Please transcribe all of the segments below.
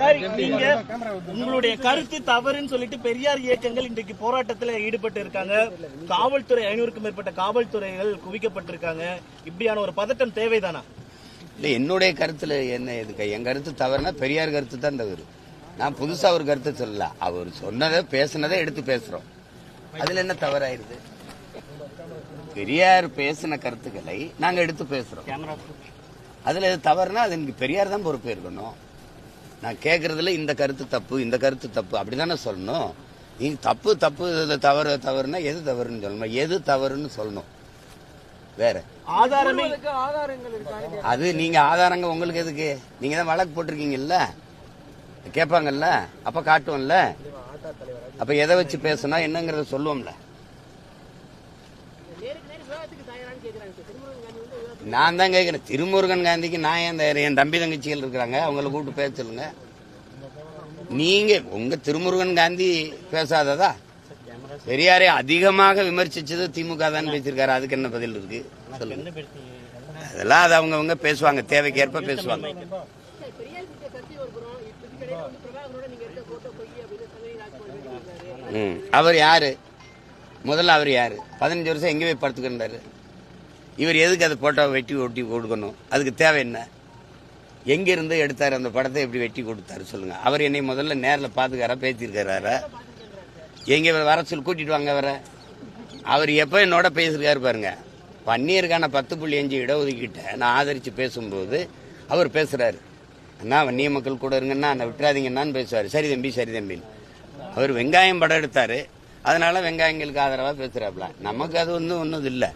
நீங்க உங்களுடைய கருத்து தவறுன்னு சொல்லிட்டு பெரியார் இயக்கங்கள் இன்றைக்கு போராட்டத்தில் ஈடுபட்டு இருக்காங்க. காவல்துறை 500க்கும் மேற்பட்ட காவல்துறைகள் குவிக்கப்பட்டிருக்காங்க. இப்படியான ஒரு பதட்டம் தேவைதானா? இல்ல, என்னுடைய கருத்துல என்ன எதுக்கு? என் கருத்து தவறுனா பெரியார் கருத்து தான் தவறு. நான் புதுசா ஒரு கருத்து சொல்லல. அவர் சொன்னதை பேசுனதை எடுத்து பேசுறோம். அதுல என்ன தவறாயிருது? பெரியார் பேசின கருத்துக்களை நாங்க எடுத்து பேசுறோம். அதுல எது தவறுனா அது எனக்கு பெரியார் தான் பொறுப்பு இருக்கணும். நான் கேட்கறதுல இந்த கருத்து தப்பு, இந்த கருத்து தப்பு அப்படிதானே சொல்லணும். நீங்க தப்பு தப்பு தவறு தவறுனா எது தவறுன்னு சொல்லணும், எது தவறுன்னு சொல்லணும். வேற அது நீங்க ஆதாரங்க உங்களுக்கு எதுக்கு? நீங்க தான் வழக்கு போட்டிருக்கீங்கல்ல, கேட்பாங்கல்ல, அப்ப காட்டுவோம்ல. அப்ப எதை வச்சு பேசணும் என்னங்கறத சொல்லுவோம்ல. நான் தான் கேட்கிறேன், திருமுருகன் காந்திக்கு நான் என் தம்பி தங்கச்சிகள் இருக்கிறாங்க, அவங்களை கூப்பிட்டு பேச சொல்லுங்க. நீங்க உங்க திருமுருகன் காந்தி பேசாததா? பெரியாரை அதிகமாக விமர்சிச்சது திமுக தான் பேசியிருக்காரு. அதுக்கு என்ன பதில் இருக்கு சொல்லுங்க. அதெல்லாம் அது அவங்க பேசுவாங்க, தேவைக்கேற்ப பேசுவாங்க. அவர் யாரு? முதல்ல அவர் யாரு? 15 வருஷம் எங்க போய் படுத்துக்கிட்டாரு? இவர் எதுக்கு அதை போட்டோ வெட்டி ஒட்டி கொடுக்கணும்? அதுக்கு தேவை என்ன? எங்கிருந்து எடுத்தாரு அந்த படத்தை? எப்படி வெட்டி கொடுத்தாரு சொல்லுங்க. அவர் என்னை முதல்ல நேரில் பாத்துக்காரா, பேசியிருக்காரா? எங்க வர சொல்லி கூட்டிட்டு வாங்க வர. அவர் எப்ப என்னோட பேசியிருக்காரு பாருங்க. வன்னியருக்கான 10.5 இடஒதுக்கீட்டை நான் ஆதரிச்சு பேசும்போது அவர் பேசுறாரு, அண்ணா வன்னிய மக்கள் கூட இருங்கன்னா நான் விட்டுறாதீங்கன்னு பேசுவாரு. சரி தம்பி சரி தம்பி. அவர் வெங்காயம் படம் எடுத்தாரு, அதனால வெங்காயங்களுக்கு ஆதரவா பேசுறாப்ல. நமக்கு அது ஒன்றும் இல்லை.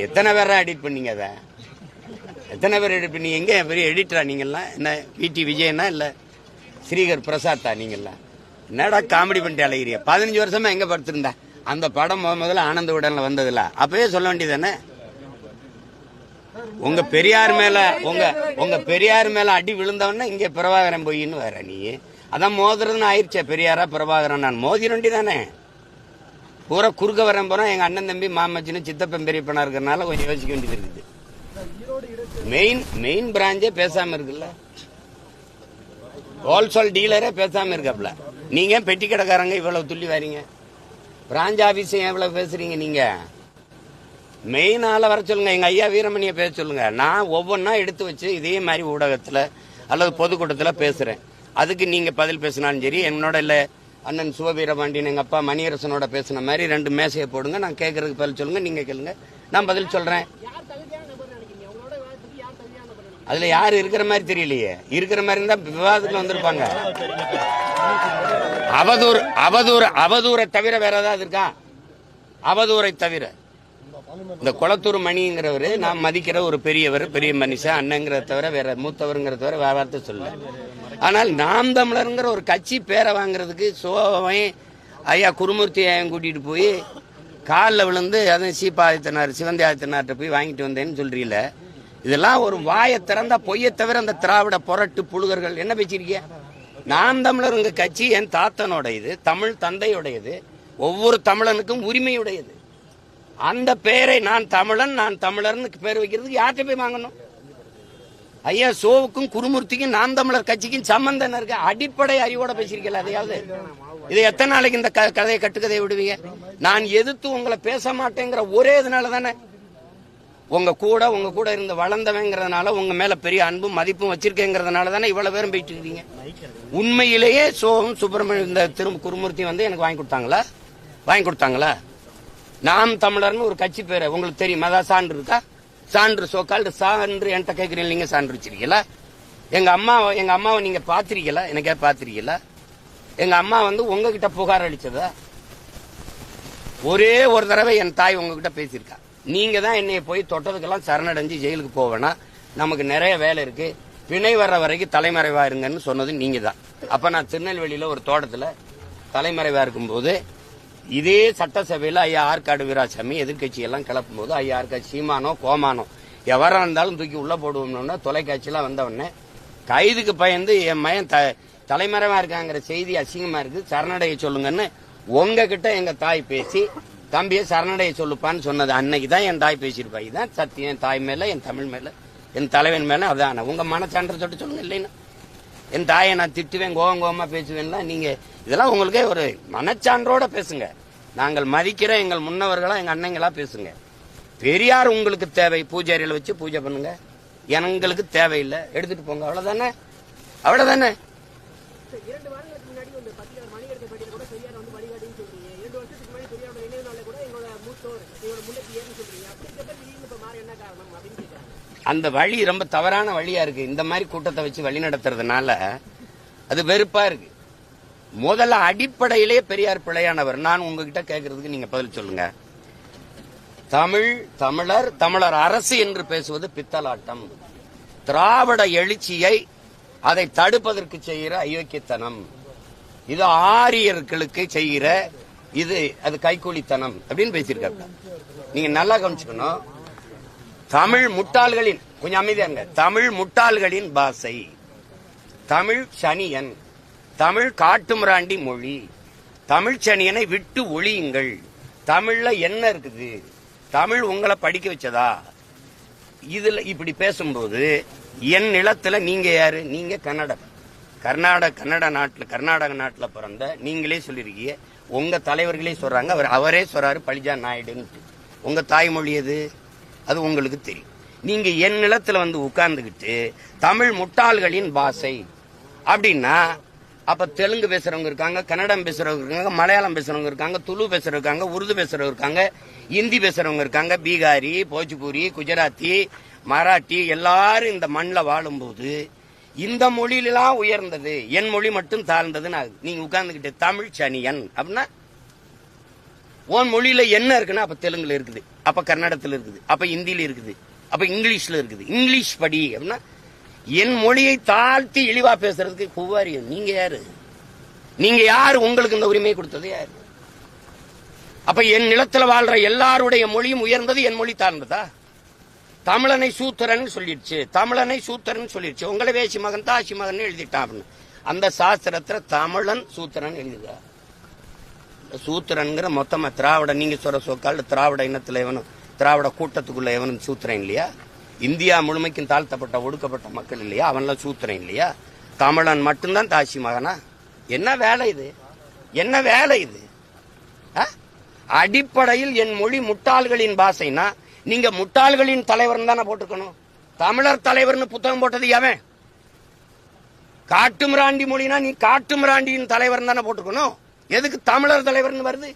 எத்தனை பேரா எடிட் பண்ணீங்க? அதை எத்தனை பேர் எடிட் பண்ணீங்க? எங்க பெரிய எடிட்டரா நீங்கெல்லாம்? என்ன பிடி விஜயனா இல்ல ஸ்ரீகர் பிரசாத்தா நீங்கெல்லாம்? என்னடா காமெடி பண்ணிட்டு அலைகிறிய? 15 வருஷமா எங்க படுத்திருந்தா? அந்த படம் முதல்ல ஆனந்த உடன்ல வந்ததுல அப்பவே சொல்ல வேண்டியதானே. உங்க பெரியார் மேல அடி விழுந்தவன இங்க பிரபாகரன் போயின்னு வேற. நீ அதான் மோதுறதுன்னு ஆயிடுச்சே. பெரியாரா பிரபாகரன்? நான் மோதிர வேண்டியதானே. பூரா குறுக்க வரேன் போறோம். எங்க அண்ணன் தம்பி மாமச்சின்னு சித்தப்பன் பெரியப்பனா இருக்கிறதுனால கொஞ்சம் யோசிக்க வேண்டியது இருக்குது. மெயின் பிராஞ்சே பேசாம இருக்குல்ல. ஹோல்சேல் டீலரே பேசாம இருக்காப்ல. நீங்க பெட்டி கடைக்காரங்க இவ்வளவு துள்ளி வரீங்க. பிராஞ்ச் ஆபீஸ் எவ்வளவு பேசுறீங்க? நீங்க மெயின் ஆள வர சொல்லுங்க. எங்க ஐயா வீரமணிய பேச சொல்லுங்க. நான் ஒவ்வொன்னா எடுத்து வச்சு இதே மாதிரி ஊடகத்துல அல்லது பொதுக்கூட்டத்துல பேசுறேன். அதுக்கு நீங்க பதில் பேசினாலும் சரி, என்னோட இல்ல அண்ணன் சிவவீரபாண்டியன் எங்க அப்பா மணியரசனோட பேசின மாதிரி 2 மேசையை போடுங்க. நான் கேட்கறதுக்கு பதில் சொல்லுங்க, நீங்க கேளுங்க, நான் பதில் சொல்றேன். அதுல யாரு இருக்கிற மாதிரி தெரியலையே. இருக்கிற மாதிரி இருந்தா விவாதத்துக்கு வந்திருப்பாங்க. அவதூறை தவிர வேற ஏதாவது இருக்கா? அவதூறை தவிர இந்த குளத்தூர் மணிங்கிறவரு நான் மதிக்கிற ஒரு பெரியவர், பெரிய மனுஷன், அண்ணங்கிறத தவிர வேற மூத்தவருங்கிற தவிர வேற வார்த்தை சொல்ல. ஆனால் நாம் தமிழருங்கிற ஒரு கட்சி பேரை வாங்குறதுக்கு சோவை ஐயா குருமூர்த்தி கூட்டிட்டு போய் காலில் விழுந்து அதுவும் சீப்பாதித்தனார் சிவந்தி ஆதித்தனார்ட்ட போய் வாங்கிட்டு வந்தேன்னு சொல்றீல. இதெல்லாம் ஒரு வாயை திறந்தா பொய்யை தவிர அந்த திராவிட புரட்டு புழுகர்கள் என்ன பேசிருக்கீங்க? நாம் தமிழருங்க கட்சி என் தாத்தனோட இது, தமிழ் தந்தையுடையது, ஒவ்வொரு தமிழனுக்கும் உரிமையுடையது. அந்த பெயரை நான் தமிழர்னு பேர் வைக்கிறதுக்கு யார்கிட்ட போய் வாங்கணும்? ஐயா சோவுக்கும் குருமூர்த்திக்கும் நாம் தமிழர் கட்சிக்கும் சம்பந்தம் இருக்கு. அடிப்படை அறிவோட பேசிருக்கல. அதையாவது இதை எத்தனை நாளைக்கு இந்த கதையை கட்டுக்கதையை விடுவீங்க? நான் எதிர்த்து உங்களை பேச மாட்டேங்கிற ஒரே இதனால தானே. உங்க கூட இருந்து வளர்ந்தவங்கிறதுனால, உங்க மேல பெரிய அன்பும் மதிப்பும் வச்சிருக்கேங்கிறதுனால தானே இவ்வளவு பேரும் போயிட்டு இருக்கீங்க. உண்மையிலேயே சோவும் சுப்பிரமணியம் இந்த குருமூர்த்தி வந்து எனக்கு வாங்கி கொடுத்தாங்களா? நாம் தமிழர்னு ஒரு கட்சி பேரை உங்களுக்கு தெரியும்? அதான் சான்று இருக்கா? சான்று சோக்கால் சான்று என்கிட்ட கேட்கிறீங்க. நீங்க சான்று வச்சிருக்கீங்களா? எங்க அம்மாவை நீங்க பாத்திருக்கீங்களா? எனக்கே பாத்திருக்கீங்களா? எங்க அம்மா வந்து உங்ககிட்ட புகார் அளிச்சதா? ஒரே ஒரு தடவை என் தாய் உங்ககிட்ட பேசியிருக்கா. நீங்க தான் என்னைய போய் தொட்டதுக்கெல்லாம் சரணடைஞ்சு ஜெயிலுக்கு போவேனா, நமக்கு நிறைய வேலை இருக்கு, பிணை வர்ற வரைக்கும் தலைமறைவா இருங்கன்னு சொன்னது நீங்க தான். அப்ப நான் திருநெல்வேலியில ஒரு தோட்டத்துல தலைமறைவா இருக்கும்போது இதே சட்டசபையில ஐயா ஆற்காடு வீராசாமி எதிர்கட்சி எல்லாம் கிளப்பும் போது ஐயா ஆற்காடு சீமானோ கோமானோ எவரா இருந்தாலும் தூக்கி உள்ள போடுவோம்னா தொலைக்காட்சியெல்லாம் வந்தவொடனே கைதுக்கு பயந்து என் மயன் தலைமறைவா இருக்காங்கிற செய்தி அசிங்கமா இருக்கு, சரணடைய சொல்லுங்கன்னு உங்ககிட்ட எங்க தாய் பேசி தம்பியை சரணடைய சொல்லுப்பான்னு சொன்னது அன்னைக்கு தான் என் தாய் பேசியிருப்பா. இதுதான் சத்தியம். என் தாய் மேல என் தமிழ் மேல என் தலைவன் மேல அதான் உங்க மனச்சான்ற தொட்டு சொல்லுங்க. இல்லைன்னா என் தாயை நான் திட்டுவேன், கோவமா பேசுவேன்னா நீங்க இதெல்லாம் உங்களுக்கே ஒரு மனச்சான்றோட பேசுங்க. நாங்கள் மதிக்கிற எங்கள் முன்னவர்களா எங்க அண்ணங்களா பேசுங்க. பெரியார் உங்களுக்கு தேவை, பூஜை அறையில வச்சு பூஜை பண்ணுங்க. எங்களுக்கு தேவையில்லை, எடுத்துட்டு போங்க. அவ்வளவுதானே, அவ்வளவுதானே. அந்த வழி ரொம்ப தவறான வழியா இருக்கு. இந்த மாதிரி கூட்டத்தை வச்சு வழி நடத்துறதுனால அது வெறுப்பா இருக்கு. முதல்ல அடிப்படையிலே பெரியார் பிழையானவர். நான் உங்ககிட்ட கேட்கறதுக்கு நீங்க பதில் சொல்லுங்க. தமிழர் அரசு என்று பேசுவது பித்தலாட்டம். திராவிட எழுச்சியை அதை தடுப்பதற்கு செய்கிற அயோக்கியத்தனம். இது ஆரியர்களுக்கு செய்கிற அது கைக்கூலித்தனம் அப்படின்னு பேசியிருக்காங்க. நீங்க நல்லா கவனிச்சுக்கணும். தமிழ் முட்டாள்களின், கொஞ்சம் அமைதியாங்க, தமிழ் முட்டாள்களின் பாஷை, தமிழ் சனியன், தமிழ் காட்டுமிராண்டி மொழி, தமிழ் சனியனை விட்டு ஒழியுங்கள். தமிழ்ல என்ன இருக்குது? தமிழ் உங்களை படிக்க வச்சதா? இதுல இப்படி பேசும்போது என் நிலத்துல நீங்க யாரு? நீங்க கர்நாடக நாட்டுல பிறந்த நீங்களே சொல்லிருக்கீங்க. உங்க தலைவர்களே சொல்றாங்க, அவரே சொல்றாரு பழிஜா நாயுடுன்னு. உங்க தாய்மொழி எது? அது உங்களுக்கு தெரியும். நீங்க என் நிலத்துல வந்து உட்கார்ந்துகிட்டு தமிழ் முட்டாள்களின் பாஷை அப்படின்னா, அப்ப தெலுங்கு பேசுறவங்க இருக்காங்க, கன்னடம் பேசுறவங்க இருக்காங்க, மலையாளம் பேசுறவங்க இருக்காங்க, துளு பேசுறவங்க இருக்காங்க, உருது பேசுறவங்க இருக்காங்க, ஹிந்தி பேசுறவங்க இருக்காங்க, பீகாரி, போஜ்பூரி, குஜராத்தி, மராட்டி எல்லாரும் இந்த மண்ணில் வாழும்போது இந்த மொழியிலாம் உயர்ந்தது, என் மொழி மட்டும் தாழ்ந்ததுன்னு நீங்க உட்கார்ந்துகிட்டு தமிழ் சனியன் அப்படின்னா, உன் மொழியில என்ன இருக்குன்னா அப்ப தெலுங்குல இருக்குது, அப்ப கன்னடத்துல இருக்குது, அப்ப ஹிந்தியில இருக்குது, அப்ப இங்கிலீஷ்ல இருக்குது. இங்கிலீஷ் படி அப்படின்னா என் மொழியை தாழ்த்தி இழிவா பேசுறதுக்கு புவாரியம். நீங்க யாரு? நீங்க யாரு? உங்களுக்கு இந்த உரிமையை கொடுத்தது யாரு? அப்ப என் நிலத்துல வாழ்ற எல்லாருடைய மொழியும் உயர்ந்தது, என் மொழி தாழ்ந்ததா? தமிழனை சூத்திரன் சொல்லிடுச்சு, தமிழனை சூத்திரன் சொல்லிடுச்சு. உங்களை வேசி மகன் தாசி மகன் எழுதிட்டான் அப்படின்னு. அந்த சாஸ்திரத்துல தமிழன் சூத்திரன் எழுதுதா? சூத்திரன்கிற மொத்தமா திராவிட, நீங்க சொல்ற சொக்கால் திராவிட இனத்துல எவனும், திராவிட கூட்டத்துக்குள்ள எவனும் சூத்திரன் இல்லையா? இந்தியா முழுமைக்கும் தாழ்த்தப்பட்ட ஒடுக்கப்பட்ட மக்கள் இல்லையா? அவன்லாம் சூத்திரன் இல்லையா? தமிழன் மட்டும்தான் தாசி மகனா? என்ன வேலை இது? என்ன வேலை இது? அடிப்படையில் என் மொழி முட்டாள்களின் பாஷைனா நீங்க முட்டாள்களின் தலைவர் தானே போட்டுக்கணும். தமிழர் தலைவர்னு புத்தகம் போட்டது எவன்? காட்டுமிராண்டி மொழினா நீ காட்டுமிராண்டியின் தலைவர் தானே போட்டுக்கணும். எதுக்கு தமிழர் தலைவர்னு வருது?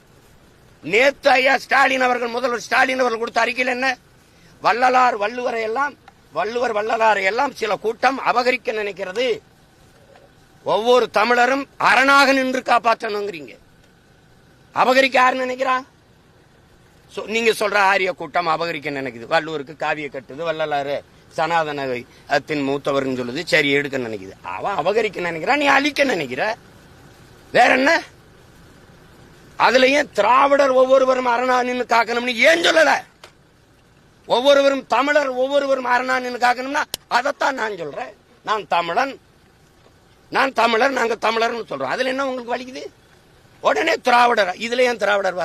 நேத்து ஐயா ஸ்டாலின் அவர்கள், முதல்வர் ஸ்டாலின் அவர்கள் கொடுத்த அறிக்கையில் என்ன? வள்ளுவர் வள்ளலாரை எல்லாம் சில கூட்டம் அபகரிக்க நினைக்கிறது. ஒவ்வொரு தமிழரும் அரணாக நின்று காப்பாற்றணுங்கிறீங்க. அபகரிக்க யாரு நினைக்கிறா? நீங்க சொல்ற ஆரிய கூட்டம் அபகரிக்க நினைக்குது. வள்ளுவருக்கு காவிய கட்டுது, வள்ளலாறு சனாதனத்தின் மூத்தவர்னு சொல்லுது, சரி எடுக்க நினைக்குது. அவன் அபகரிக்க நினைக்கிறான், நீ அழிக்க நினைக்கிற. வேற என்ன? அதுலயும் திராவிடர் ஒவ்வொருவரும் அரணா நின்று காக்கணும்னு ஏன் சொல்லல? ஒவ்வொருவரும் தமிழர் ஒவ்வொருவரும் அரணா நின்று காக்கணும்னா அதைத்தான் நான் சொல்றேன். நான் தமிழர், நாங்க தமிழர்னு சொல்றோம். அதுல என்ன உங்களுக்கு வலிக்குது? உடனே திராவிடர். இதுல ஏன் திராவிடர்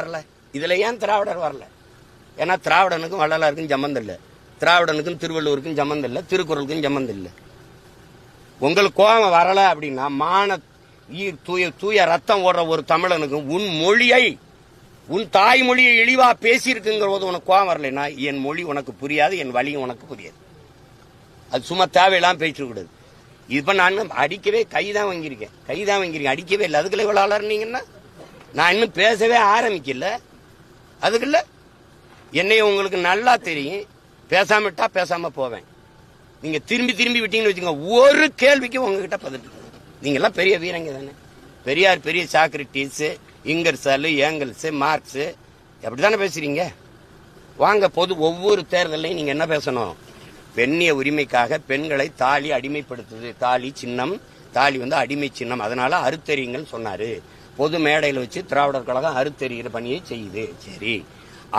வரல? ஏன்னா திராவிடனுக்கும் வள்ளலாருக்கும் சம்பந்தம் இல்லை, திராவிடனுக்கும் திருவள்ளுவருக்கும் சம்பந்தம் இல்லை, திருக்குறளுக்கும் சம்பந்தம் இல்லை. உங்களுக்கு கோபம் வரல அப்படின்னா, தூய ரத்தம் ஓடுற ஒரு தமிழனுக்கு உன் மொழியை, உன் தாய்மொழியை இழிவா பேசியிருக்குங்கிற போது உனக்கு கோபம் வரலைன்னா, என் மொழி உனக்கு புரியாது, என் வழியும் உனக்கு புரியாது. அது சும்மா தேவையெல்லாம் பேசிட்டு கூடாது. இப்ப நான் அடிக்கவே கைதான் வாங்கியிருக்கேன், அடிக்கவே இல்லை. அதுக்குள்ள இவ்வளவு அலர்னீங்கன்னா நான் இன்னும் பேசவே ஆரம்பிக்கல. அதுக்குள்ள என்னைய உங்களுக்கு நல்லா தெரியும். பேசாமட்டா பேசாம போவேன். நீங்க திரும்பி விட்டீங்கன்னு வச்சுங்க, ஒரு கேள்விக்கு உங்ககிட்ட பதில். நீங்க எல்லாம் பெரிய வீரங்க தானே. பெரியார் பெரிய சாக்ரட்டிஸ், இங்கர்சாலு, ஏங்கல்ஸ், மார்க்ஸ் அப்படித்தானே பேசுறீங்க. வாங்க, ஒவ்வொரு தேர்தலையும் நீங்க என்ன பேசணும்? பெண்ணிய உரிமைக்காக பெண்களை தாலி அடிமைப்படுத்துது, தாலி சின்னம், தாலி அடிமை சின்னம், அதனால அறுத்தறியுங்கள் சொன்னாரு. பொது மேடையில் வச்சு திராவிடர் கழகம் அறுத்தறிகிற பணியை செய்யுது. சரி,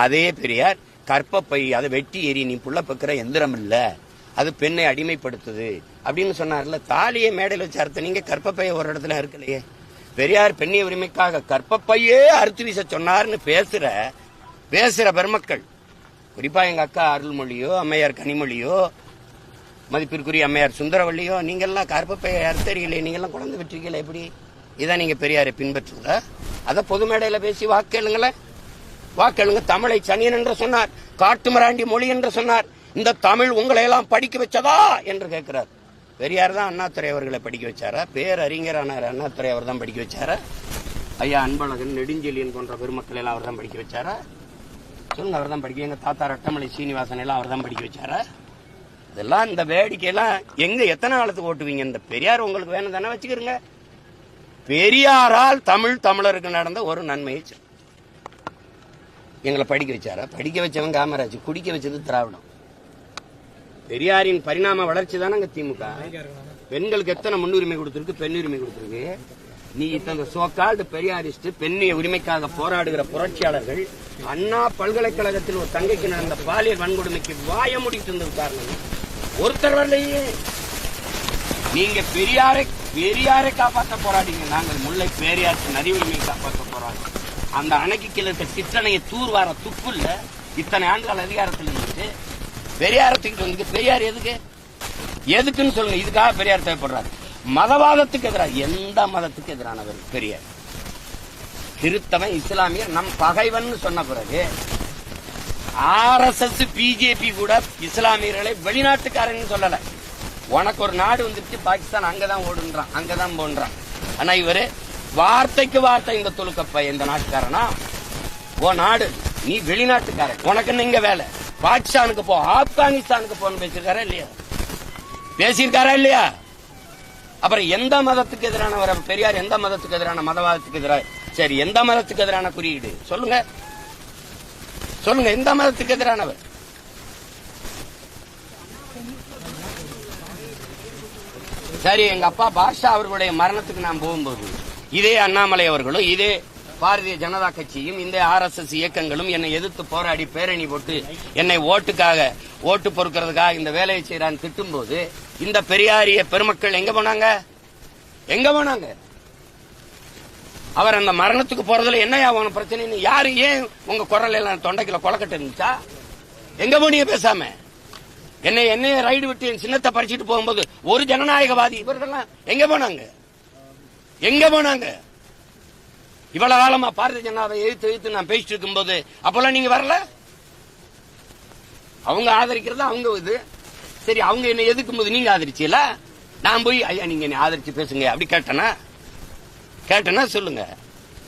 அதே பெரியார் கற்பப்பை அதை வெட்டி எறி, நீ புள்ள பக்கிற எந்திரம் இல்ல, அது பெண்ணை அடிமைப்படுத்துது அப்படின்னு சொன்னார்ல. தாலியை மேடையில் வச்சு அறுத்த நீங்க கற்பப்பையை ஒரு இடத்துல இருக்கலையே. பெரியார் பெண்ணிய உரிமைக்காக கற்பப்பையே அறுத்து வீச சொன்னார்னு பேசுற பெருமக்கள், குறிப்பா எங்க அக்கா அருள்மொழியோ, அம்மையார் கனிமொழியோ, மதிப்பிற்குரிய அம்மையார் சுந்தரவள்ளியோ நீங்கெல்லாம் கருப்பப்பைய யார் தெரியல, நீங்கெல்லாம் குழந்தை பெற்றிருக்கீங்களா? எப்படி இதான் நீங்க பெரியாரை பின்பற்றுங்களா? அதை பொது மேடையில பேசி வாக்கெழுங்களேன், வாக்கெழுங்க. தமிழை சனியன் என்று சொன்னார், காட்டுமிராண்டி மொழி என்று சொன்னார். இந்த தமிழ் உங்களை எல்லாம் படிக்க வச்சதா என்று கேட்கிறார். பெரியார் தான் அண்ணாதுரை அவர்களை படிக்க வச்சாரா? பேரறிஞரானார் அண்ணாதுரை அவர் தான் படிக்க வச்சாரா? ஐயா அன்பழகன், நெடுஞ்செழியன் போன்ற பெருமக்கள் எல்லாம் அவர் தான் படிக்க வச்சாரா? சொல்லுங்க, அவர் தான் படிக்க. எங்க தாத்தா ரட்டமலை சீனிவாசன் எல்லாம் அவர் தான் படிக்க வச்சாரா? இதெல்லாம் இந்த வேடிக்கையெல்லாம் எங்க எத்தனை காலத்துக்கு ஓட்டுவீங்க? இந்த பெரியார் உங்களுக்கு வேணும் தானே, வச்சுக்கிறீங்க. பெரியாரால் தமிழருக்கு நடந்த ஒரு நன்மையை எங்களை படிக்க வச்சாரா? படிக்க வச்சவன் காமராஜ், குடிக்க வச்சது திராவிடம். பெரியாரின் பரிணாம வளர்ச்சி தானே திமுக. பெண்களுக்கு எத்தனை முன்னுரிமை கொடுத்திருக்கு, பெண்ணுரிமை கொடுத்திருக்கு. நீ இந்த சோகால்டு பெரியாரிஸ்ட், பெண்ணிய உரிமைக்காக போராடுகிற புரட்சியாளர்கள் அண்ணா பல்கலைக்கழகத்தில் ஒரு தங்கைக்கு நடந்த பாலியல் வன்கொடுமைக்கு வாய முடிட்டு இருந்தது காரணம் ஒருத்தர் வரலையே. நீங்க பெரியாரை காப்பாற்ற போராடிங்க, நாங்கள் முல்லை பெரியார் நதி உரிமையை காப்பாற்ற போராடுங்க. அந்த அணைக்கு கீழே இருக்க சிற்றணையை தூர்வார துப்புல்ல இத்தனை ஆண்டுகள் அதிகாரத்தில் இருந்துட்டு பெரியாரத்துக்கு வந்து பெரியார் எதுக்குன்னு சொல்லுங்க. இதுக்காக பெரியார் தேவைப்படுறாரு. மதவாதத்துக்கு எதிராக, எந்த மதத்துக்கு எதிரானவர் பெரியார்? கிறிஸ்தவன், இஸ்லாமியர் நம் பகைவன் சொன்ன பிறகு RSS பிஜேபி கூட இஸ்லாமியர்களை வெளிநாட்டுக்காரன்னு சொல்லல. உனக்கு ஒரு நாடு வந்துருச்சு பாகிஸ்தான், அங்கதான் ஓடுன்றான், அங்கதான் போன்றான். ஆனா இவரு வார்த்தைக்கு வார்த்தை இந்த துலுக்கப்ப இந்த நாட்டுக்காரனா? ஓ நாடு, நீ வெளிநாட்டுக்காரன், உனக்கு இங்க வேலை, பாகிஸ்தானுக்கு போ, ஆப்கானிஸ்தானுக்கு போன்னு பேசியிருக்காரா இல்லையா? பேசியிருக்காரா இல்லையா? அப்புறம் எந்த மதத்துக்கு எதிரானவர் பெரியார்? எந்த மதத்துக்கு எதிரான? மதவாதத்துக்கு எதிராக. சரி, எந்த மதத்துக்கு எதிரான குறியீடு சொல்லுங்க, சொல்லுங்க. எந்த மதத்துக்கு எதிரானவர்? சரி, எங்க அப்பா பாஷா அவர்களுடைய மரணத்துக்கு நான் போகும்போது இதே அண்ணாமலை அவர்களும் இதே பாரதிய ஜனதா கட்சியும் இந்த RSS இயக்கங்களும் என்னை எதிர்த்து போராடி பேரணி போட்டு என்னை ஓட்டு பொறுக்கிறதுக்காக இந்த வேலையை செய்யறான்னு திட்டும் போது இந்த பெரியாரிய பெருமக்கள் எங்க போனாங்க? எங்க போனாங்க? அவர் அந்த மரணத்துக்கு போறதுல என்ன பிரச்சனை? யாரு ஏன் உங்க குரல் எல்லாம் தொண்டைக்குள்ள கொலக்கட்டு இருந்துச்சா? எங்க போனீங்க பேசாம? என்னைய ரைடு விட்டு என் சின்னத்தை பறிச்சுட்டு போகும்போது ஒரு ஜனநாயகவாதி இவர்கள்லாம் எங்க போனாங்க? எங்க போனாங்க? இவ்வளவு காலமா பாரதிய ஜனதாவை எழுத்து நான் பேசிட்டு இருக்கும் போது அப்பெல்லாம் நீங்க வரல. அவங்க ஆதரிக்கிறதா அவங்க இது. சரி, அவங்க என்ன எதுக்கும் போது நீங்க ஆதரிச்சீல, நான் போய் ஐயா நீங்க என்ன ஆதரிச்சு பேசுங்க அப்படி கேட்டனா சொல்லுங்க.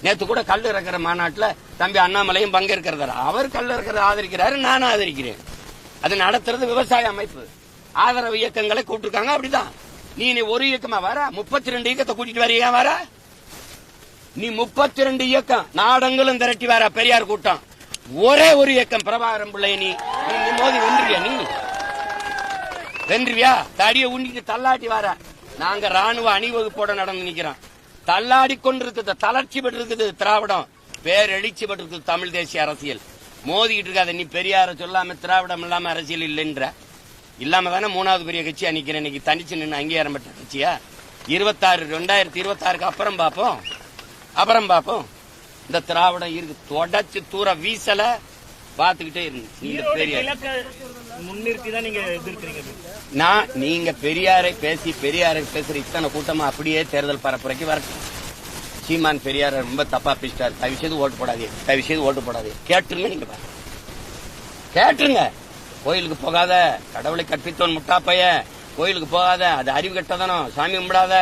நேத்து கூட கல் இறக்கிற மாநாட்டுல தம்பி அண்ணாமலையும் பங்கேற்கிறதா? அவர் கல் இறக்கிறத ஆதரிக்கிறாரு, நானும் ஆதரிக்கிறேன். அது நடத்துறது விவசாய அமைப்பு, ஆதரவு இயக்கங்களை கூப்பிட்டுருக்காங்க. அப்படிதான் நீ ஒரு இயக்கமா வர 32 இயக்கத்தை கூட்டிட்டு வர வர நீ 32 இயக்கம் நாடங்களும் திரட்டி வர பெரியார் கூட்டம். ஒரே ஒரு இயக்கம் பிரபாகரன் பிள்ளை நீ மோதி வென்றுவியா? நீ வென்றுவியா? தடியை உண்டிட்டு தள்ளாட்டி வர. நாங்க ராணுவ அணிவகுப்போட நடந்து நிக்கிறோம். தள்ளாடி கொண்டிருக்குது, தளர்ச்சி பெற்று இருக்குது திராவிடம், பேரெழுச்சி பெற்று இருக்குது தமிழ் தேசிய அரசியல். மோதிக்கிட்டு இருக்காத. நீ பெரியார சொல்லாம திராவிடம் இல்லாம அரசியல் இல்லைன்ற இல்லாம தானே 3வது பெரிய கட்சியா நிக்கிறேன். இன்னைக்கு தனிச்சு நின்று அங்கீகாரம் பெற்ற கட்சியா? 2026க்கு அப்புறம் பாப்போம். இந்த திராவிடம் இருக்கு, தொடச்சு தூர வீசல பாத்துக்கிட்டே இருக்கு. நீங்க பெரியாரை பேசுற இத்தனை கூட்டமா அப்படியே தேர்தல் பரப்புரைக்கு வரட்டும். சீமான் பெரியார ரொம்ப தப்பா பேசிட்டாரு, தயவு செய்து ஓட்டு போடாதே, கேட்டுருங்க. நீங்க கேட்டுருங்க. கோயிலுக்கு போகாத, கடவுளை கற்பித்தவன் முட்டாப்பைய, கோயிலுக்கு போகாத, அது அறிவு கட்டதானோ, சாமி கும்பிடாத,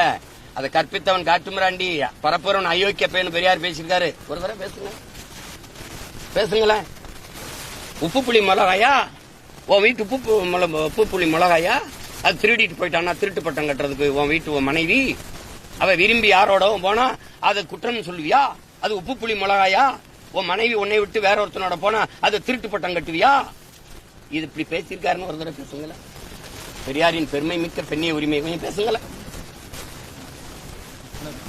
அதை கற்பித்தவன் காட்டுமிராண்டி, பரப்புறவன் அயோக்கிய பையன் பெரியார் பேசியிருக்காரு. ஒரு தடவை பேசுங்களேன். உப்பு புளி மிளகாயா, உன் வீட்டு உப்பு புளி மிளகாயா, அது திருடிட்டு போயிட்டானா, திருட்டு பட்டம் கட்டுறதுக்கு உன் வீட்டு உன் மனைவி அவ விரும்பி யாரோட போனா அது குற்றம் சொல்லுவியா? அது உப்பு புளி மிளகாயா? உன் மனைவி உன்னை விட்டு வேற ஒருத்தனோட போனா அது திருட்டு பட்டம் கட்டுவியா? இது இப்படி பேசியிருக்காருன்னு ஒரு தடவை பேசுங்களேன். பெரியாரின் பெருமை மிக்க பெண்ணிய உரிமை பேசுங்கள.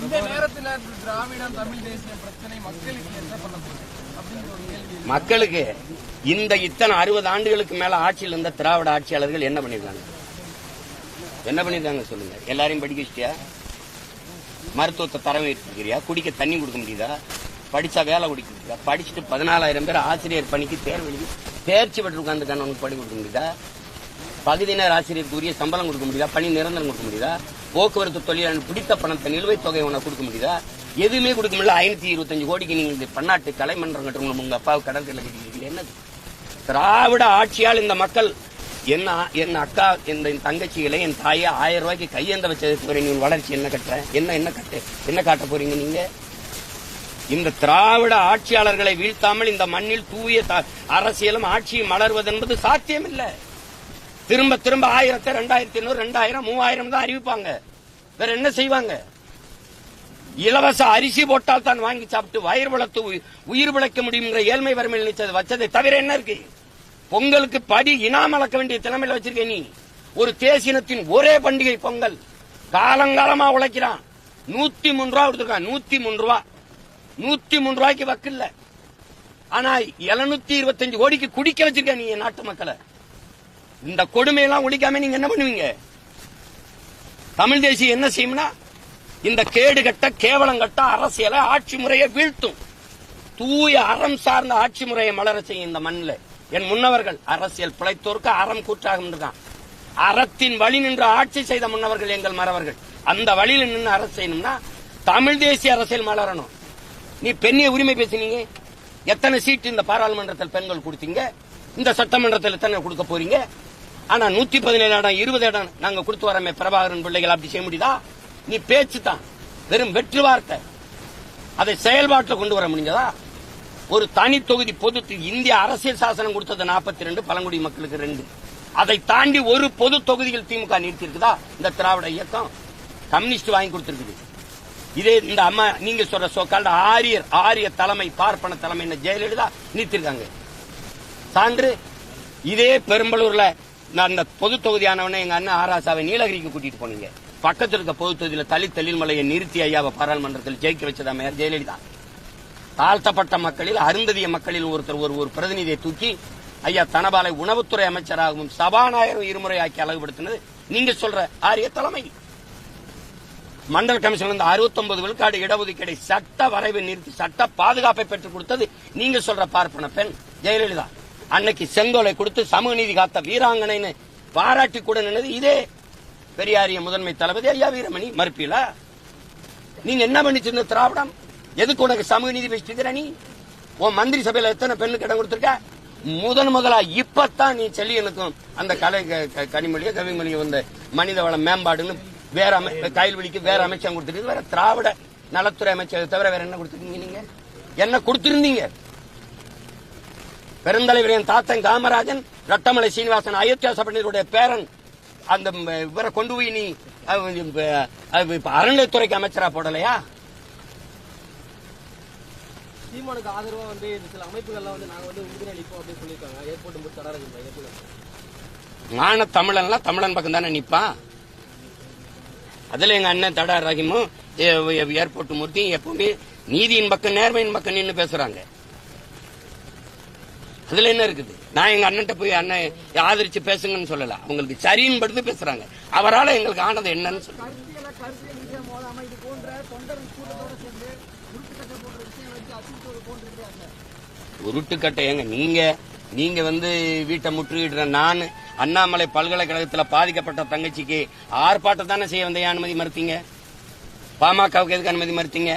இந்த நேரத்தில் திராவிடம் தமிழ் தேசிய பிரச்சனை மக்களுக்கு என்ன பண்ண போகுது? மக்களுக்கு இந்த இத்தனை 60 ஆண்டுகளுக்கு மேல ஆட்சியில் இருந்த திராவிட ஆட்சியாளர்கள் என்ன பண்ணிருக்காங்க? சொல்லுங்க. எல்லாரையும் படிக்க வச்சிட்டியா? மருத்துவத்தை தரம் இருக்கிறியா? குடிக்க தண்ணி கொடுக்க முடியுதா? படிச்சா வேலை கொடுக்க முடியுதா? படிச்சுட்டு 14,000 பேர் ஆசிரியர் பணிக்கு தேர்ச்சி பெற்று உட்காந்துருக்கான உனக்கு படி கொடுக்க முடியுதா? பகுதியினர் ஆசிரியருக்கு உரிய சம்பளம் கொடுக்க முடியுதா? பணி நிரந்தரம் கொடுக்க முடியுதா? போக்குவரத்து தொழிலாளர் பிடித்த பணத்தை நிலுவைத் தொகை உனக்கு கொடுக்க முடியுதா? எதுவுமே கொடுக்க முடியல. 525 கோடிக்கு நீங்க பன்னாட்டு கலைமன்றம் கட்டுறோம். உங்க அப்பாவுக்கு கடற்கரை கட்டிக்கிறீங்க. என்னது திராவிட ஆட்சியால் இந்த மக்கள் என் அக்கா என் தங்கச்சிகளை என் தாயை 1000 ரூபாய்க்கு கையேந்த வச்சது நீங்க வளர்ச்சி என்ன கட்டுற? என்ன காட்ட போறீங்க நீங்க? இந்த திராவிட ஆட்சியாளர்களை வீழ்த்தாமல் இந்த மண்ணில் தூய அரசியலும் ஆட்சியும் மலர்வது என்பது சாத்தியமில்லை. திரும்ப 1000, 2500, 2000, 3000 தான் அறிவிப்பாங்க. வேற என்ன செய்வாங்க? இலவச அரிசி போட்டால் தான் வாங்கி சாப்பிட்டு வயிறு வளர்த்து உயிர் பிழைக்க முடியுங்கிற ஏழ்மை வறுமையில் நிச்சயத்தை வச்சதை தவிர என்ன இருக்கு? பொங்கலுக்கு படி இனாம் அளக்க வேண்டிய திறமையில வச்சிருக்க நீ. ஒரு தேசியத்தின் ஒரே பண்டிகை பொங்கல். காலங்காலமா உழைக்கிறான். 103 ரூபா கொடுத்துருக்கான். 103 ரூபா. 103 ரூபாய்க்கு வக்கில்ல. ஆனா 725 கோடிக்கு குடிக்க வச்சிருக்க நீ நாட்டு மக்களை. இந்த கொடுமையெல்லாம் ஒழிக்காம நீங்க என்ன பண்ணுவீங்க? தமிழ் தேசியம் என்ன செய்யும்னா இந்த கேடுகட்ட கேவலங்கட்ட அரசியலை ஆட்சி முறையை வீழ்த்தும். தூய அறம் சார்ந்த ஆட்சி முறையை மலர செய்யும் இந்த மண்ணில். என் முன்னவர்கள் அரசியல் பிழைத்தோருக்கு அறம் கூற்றாகும் தான். அறத்தின் வழி நின்று ஆட்சி செய்த முன்னவர்கள் எங்கள் மறவர்கள். அந்த வழியில் நின்று அரசு செய்யணும்னா தமிழ் தேசிய அரசியல் மலரணும். நீ பெண்ணிய உரிமை பேசினீங்க. எத்தனை சீட்டு இந்த பாராளுமன்றத்தில் பெண்கள் கொடுத்தீங்க? இந்த சட்டமன்றத்தில் எத்தனை கொடுக்க போறீங்க? ஆனா 117 இடம் 20 இடம் நாங்க கொடுத்து வரமே பிரபாகரன் பிள்ளைகள் அப்படி செய்ய முடியுதா? நீ பேச்சு தான், வெறும் வெற்று வார்த்தை. அதை செயல்பாட்டில் கொண்டு வர முடிஞ்சதா? ஒரு தனி தொகுதி பொது இந்திய அரசியல் சாசனம் கொடுத்தது 42, பழங்குடி மக்களுக்கு 2. அதை தாண்டி ஒரு பொது தொகுதியில் திமுக நிறுத்தி இருக்குதா? இந்த திராவிட இயக்கம் கம்யூனிஸ்ட் வாங்கி கொடுத்திருக்குது. இதே இந்த அம்மா நீங்க சொல்ற சோக்கால்ட ஆரிய தலைமை பார்ப்பன தலைமை ஜெயலலிதா நிறுத்திருக்காங்க. சான்று இதே பெரும்பலூர்ல அந்த பொது தொகுதியானவன எங்க அண்ணன் ஆராசாவை நீலகிரிக்கு கூட்டிட்டு போனீங்க. பக்கத்தில் இருக்க பொது தொகுதியில் தலிமலையை நிறுத்தி ஐயாவை பாராளுமன்றத்தில் ஜெயிக்க வச்சதா மேயர் ஜெயலலிதா. தாழ்த்தப்பட்ட மக்களில் அருந்ததிய மக்களில் ஒரு பிரதிநிதியை தூக்கி ஐயா தனபாலை உணவுத்துறை அமைச்சராகவும் சபாநாயகரும் இருமுறை ஆக்கி அழகுபடுத்தினது நீங்க சொல்ற ஆரிய தலைமை. மண்டல் கமிஷன் 69 விழுக்காடு இடஒதுக்கீடை சட்ட வரைவை நிறுத்தி சட்ட பாதுகாப்பை பெற்றுக் கொடுத்தது நீங்க சொல்ற பார்ப்பன பெண் ஜெயலலிதா. அன்னைக்கு செங்கோலை கொடுத்து சமூக நீதி காத்த வீராங்கனைன்னு பாராட்டி கூட நின்னது இதே பெரியாரிய முதன்மை தளபதி ஐயா வீரமணி. மறுப்பீல நீங்க என்ன பண்ணிச்சிருந்த திராவிடம்? எதுக்கு உனக்கு சமூக நீதி பேசிட்டு நீ? உன் மந்திரி சபையில எத்தனை பெண்ணுக்கு இடம் கொடுத்திருக்க? முதலா இப்பத்தான் நீ செல்லியனுக்கும் அந்த கலை கனிமொழியோ கவிமொழியோ வந்த மனித வள மேம்பாடுன்னு வேற கைல்வெளிக்கு வேற அமைச்சகம் கொடுத்துருக்கு. வேற திராவிட நலத்துறை அமைச்சரை தவிர வேற என்ன கொடுத்துருக்கீங்க? நீங்க என்ன கொடுத்திருந்தீங்க? பெருந்தலைவர் என் தாத்தன் காமராஜன், ரட்டமலை சீனிவாசன், அயோத்தியா சபையினருடைய பேரன். அந்த இவரை கொண்டு போய் நீ அறநிலையத்துறைக்கு அமைச்சரா போடலையா? சீமானுக்கு ஆதரவா சில அமைப்புகள்லாம் நாங்க உறுதியளிப்போம் அப்படின்னு சொல்லியிருக்காங்க. ஏர்போர்ட் ஞான தமிழன்லாம் தமிழன் பக்கம் தானே நிப்பான். அதுல எங்க அண்ணன் தடா ரஹீமும் ஏர்போர்ட் மூர்த்தி எப்பவுமே நீதியின் பக்கம் நேர்மையின் பக்கம் நின்று பேசுறாங்க. அதுல என்ன இருக்குது? நான் எங்க அண்ணன் போய் அண்ணன் ஆதரிச்சு பேசுங்கன்னு சொல்லல. அவங்களுக்கு சரின்னு படுத்து பேசுறாங்க. அவரால் எங்களுக்கு ஆனது என்னன்னு சொல்லுங்க. உருட்டுக்கட்டை ஏங்க நீங்க வீட்டை முற்றுகிட்ட நான் அண்ணாமலை பல்கலைக்கழகத்தில் பாதிக்கப்பட்ட தங்கச்சிக்கு ஆர்ப்பாட்டம் தானே செய்ய வந்த அனுமதி மறுத்தீங்க? பாமகவுக்கு எதுக்கு அனுமதி மறுத்தீங்க?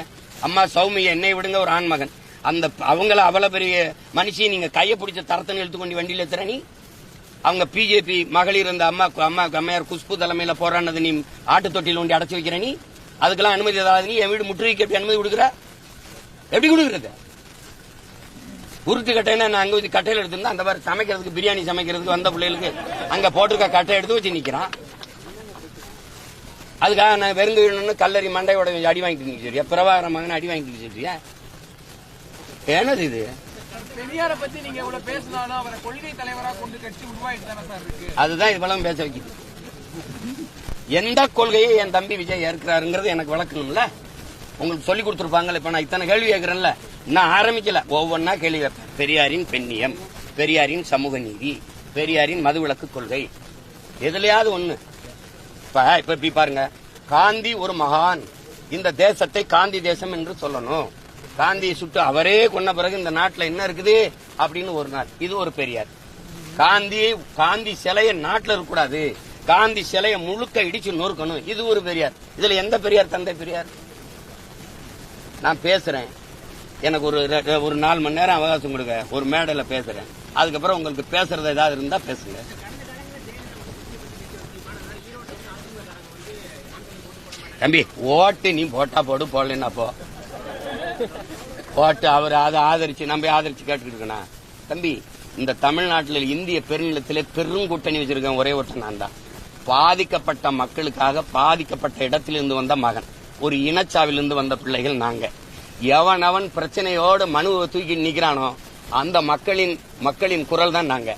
அம்மா சௌமியா என்னை விடுங்க, ஒரு ஆண்மகன். அந்த அவங்கள அவ்வளவு பெரிய மனுஷியை நீங்க கையை பிடிச்ச தரத்தனை எடுத்து கொண்டு வண்டியில் எத்துற நீ. அவங்க பிஜேபி மகளிர் அந்த அம்மையார் குஷ்பு தலைமையில போராடினது நீ ஆட்டு தொட்டியில் ஒண்டி அடைச்சு வைக்கிற நீ. அதுக்கெல்லாம் அனுமதி ஏதாவது நீ என் வீடு முற்றுகைக்கு எப்படி அனுமதி கொடுக்குற? எப்படி கொடுக்குறது? உருட்டு கட்டைன்னா நான் அங்க கட்டையில எடுத்திருந்தா அந்த மாதிரி சமைக்கிறதுக்கு பிரியாணி சமைக்கிறதுக்கு வந்த பிள்ளைகளுக்கு அங்க போட்டிருக்க கட்டை எடுத்து வச்சு நிக்கிறான். அதுக்காக நான் வெறுங்கு கல்லறி மண்டையோட அடி வாங்கிட்டு சரியா? பிரபாகர மகன் அடி வாங்கிட்டு சரியா? என்னது இது? பெரியாரை பத்தி நீங்க எவ்வளவு பேசினாலும் அவரை கொள்கை தலைவரா கொண்டு கட்சி உருவாயிட்டு தானே சார் இருக்கு. அதுதான் இவ்வளவு பேச வைக்குது. எந்த கொள்கையை என் தம்பி விஜய் ஏற்கிறாருங்கிறது எனக்கு விளக்கணும்ல. உங்களுக்கு சொல்லி கொடுத்துருப்பாங்கல்ல. இப்ப நான் இத்தனை கேள்வி கேட்கிறேன்ல, நான் ஆரம்பிக்கல, ஒவ்வொன்னா கேள்வி வைப்பேன். பெரியாரின் பெண்ணியம், பெரியாரின் சமூக நீதி, பெரியாரின் மதுவிலக்கு கொள்கை, எதுலயாவது ஒண்ணு. இப்ப இப்படி பாருங்க, காந்தி ஒரு மகான், இந்த தேசத்தை காந்தி தேசம் என்று சொல்லணும். காந்தியை சுட்டு அவரே கொன்ன பிறகு இந்த நாட்டில் என்ன இருக்குது அப்படின்னு ஒரு நாள், இது ஒரு பெரியார். காந்தி சிலைய நாட்டுல இருக்கக்கூடாது, காந்தி சிலைய முழுக்க இடிச்சு நொறுக்கணும். இது ஒரு பெரியார். இதுல எந்த பெரியார் தந்தை பெரியார்? நான் பேசுறேன், எனக்கு ஒரு 4 மணி நேரம் அவகாசம் கொடுங்க, ஒரு மேடையில பேசுறேன். அதுக்கப்புறம் உங்களுக்கு பேசுறது ஏதாவது இருந்தா பேசுங்க. தம்பி, ஓட்டு நீ போட்டா போடு, போடலன்னா போ. ஓட்டு அவர் அதை ஆதரிச்சு நம்ம ஆதரிச்சு கேட்டுக்கிட்டு இருக்கணும். தம்பி, இந்த தமிழ்நாட்டில் இந்திய பெருநிலத்திலே பெரும் கூட்டணி வச்சிருக்கேன் ஒரே ஒருத்தன் நான் தான். பாதிக்கப்பட்ட மக்களுக்காக பாதிக்கப்பட்ட இடத்திலிருந்து வந்த மகன், ஒரு இனச்சாவிலிருந்து வந்த பிள்ளைகள் நாங்க. எவனவன் பிரச்சனையோடு மனுவை தூக்கி நிக்கிறானோ அந்த மக்களின் குரல் தான் நாங்க.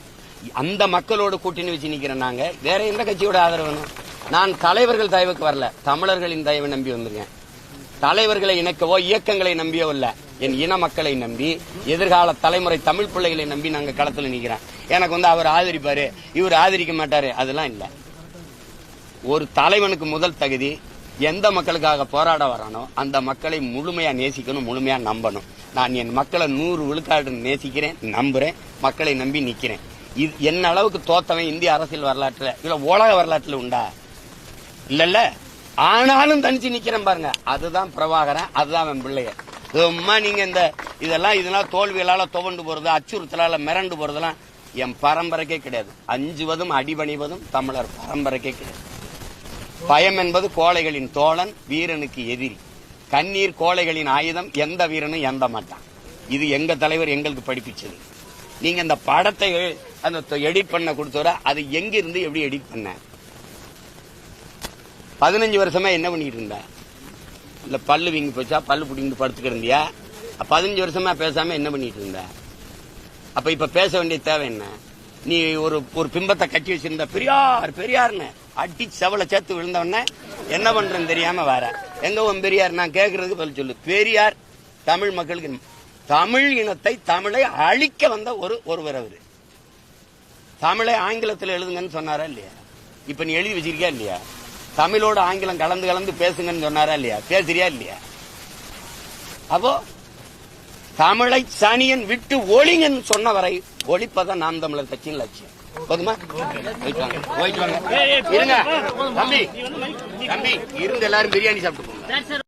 அந்த மக்களோடு கூட்டணி வச்சு நிக்கிறேன் நாங்க. வேற எந்த கட்சியோட ஆதரவு வேணும்? நான் தலைவர்கள் தயவுக்கு வரல, தமிழர்களின் தயவை நம்பி வந்திருக்கேன். தலைவர்களை இணைக்கவோ இயக்கங்களை நம்பியோ இல்ல, என் இன மக்களை நம்பி, எதிர்கால தலைமுறை தமிழ் பிள்ளைகளை நம்பி நாங்க களத்துல நிக்கிறேன். எனக்கு அவர் ஆதரிப்பாரு, இவர் ஆதரிக்க மாட்டாரு, அதெல்லாம் இல்ல. ஒரு தலைவனுக்கு முதல் தகுதி எந்த மக்களுக்காக போராட வரானோ அந்த மக்களை முழுமையா நேசிக்கணும், முழுமையா நம்பணும். நான் என் மக்களை 100 விழுக்காடு நேசிக்கிறேன், நம்புறேன், மக்களை நம்பி நிக்கிறேன். இது என்ன அளவுக்கு தோத்தவன் இந்திய அரசியல் வரலாற்றுல இல்ல உலக வரலாற்றுல உண்டா? இல்ல. ஆனாலும் தனிச்சு நிக்கிறேன் பாருங்க, அதுதான் பிரபாகரன், அதுதான் என் பிள்ளைய. சும்மா நீங்க இதெல்லாம் தோல்விகளால துவண்டு போறது, அச்சுறுத்தலால மிரண்டு போறதெல்லாம் என் பரம்பரைக்கே கிடையாது. அஞ்சுவதும் அடிபணிவதும் தமிழர் பரம்பரைக்கே கிடையாது. பயம் என்பது கோழைகளின் தோழன், வீரனுக்கு எதிரி. கண்ணீர் கோழைகளின் ஆயுதம், எந்த வீரனும் எந்த மாட்டான். இது எங்க தலைவர் எங்களுக்கு படிப்பிச்சது. நீங்க இந்த படத்தை அந்த எடிட் பண்ண கொடுத்தவர அது எங்க இருந்து எப்படி எடிட் பண்ண? 15 வருஷமா என்ன பண்ணிட்டு இருந்த? இல்ல பல்லு வீங்கி போச்சா, பல்லு புடிங்கிட்டு படுத்துக்க இருந்தியா? 15 வருஷமா பேசாம என்ன பண்ணிட்டு இருந்த? அப்ப இப்ப பேச வேண்டிய தேவை என்ன? நீ ஒரு பிம்பத்தை கட்டி வச்சிருந்த, பெரியார் பெரியார்னு அடி செவலை சேர்த்து விழுந்தவன என்ன பண்றேன்னு தெரியாம வர. எங்க உன் பெரியார்? நான் கேட்கறதுக்கு பதில் சொல்லு. பெரியார் தமிழ் மக்களுக்கு, தமிழ் இனத்தை, தமிழை அழிக்க வந்த ஒருவர் அவரு. தமிழை ஆங்கிலத்தில் எழுதுங்கன்னு சொன்னாரா இல்லையா? இப்ப நீ எழுதி வச்சிருக்கியா இல்லையா? தமிழோட ஆங்கிலம் கலந்து பேசுங்கன்னு சொன்னாரா இல்லையா? பேசுறியா இல்லையா? அப்போ தமிழை சனியன் விட்டு ஒளிங்கன்னு சொன்ன வரை ஒளிப்பதான் நாம் தமிழர் கட்சியின் லட்சியம். போதுமா? போயிட்டு வாங்க. இருங்க தம்பி, இருந்து எல்லாரும் பிரியாணி சாப்பிட்டு போங்க.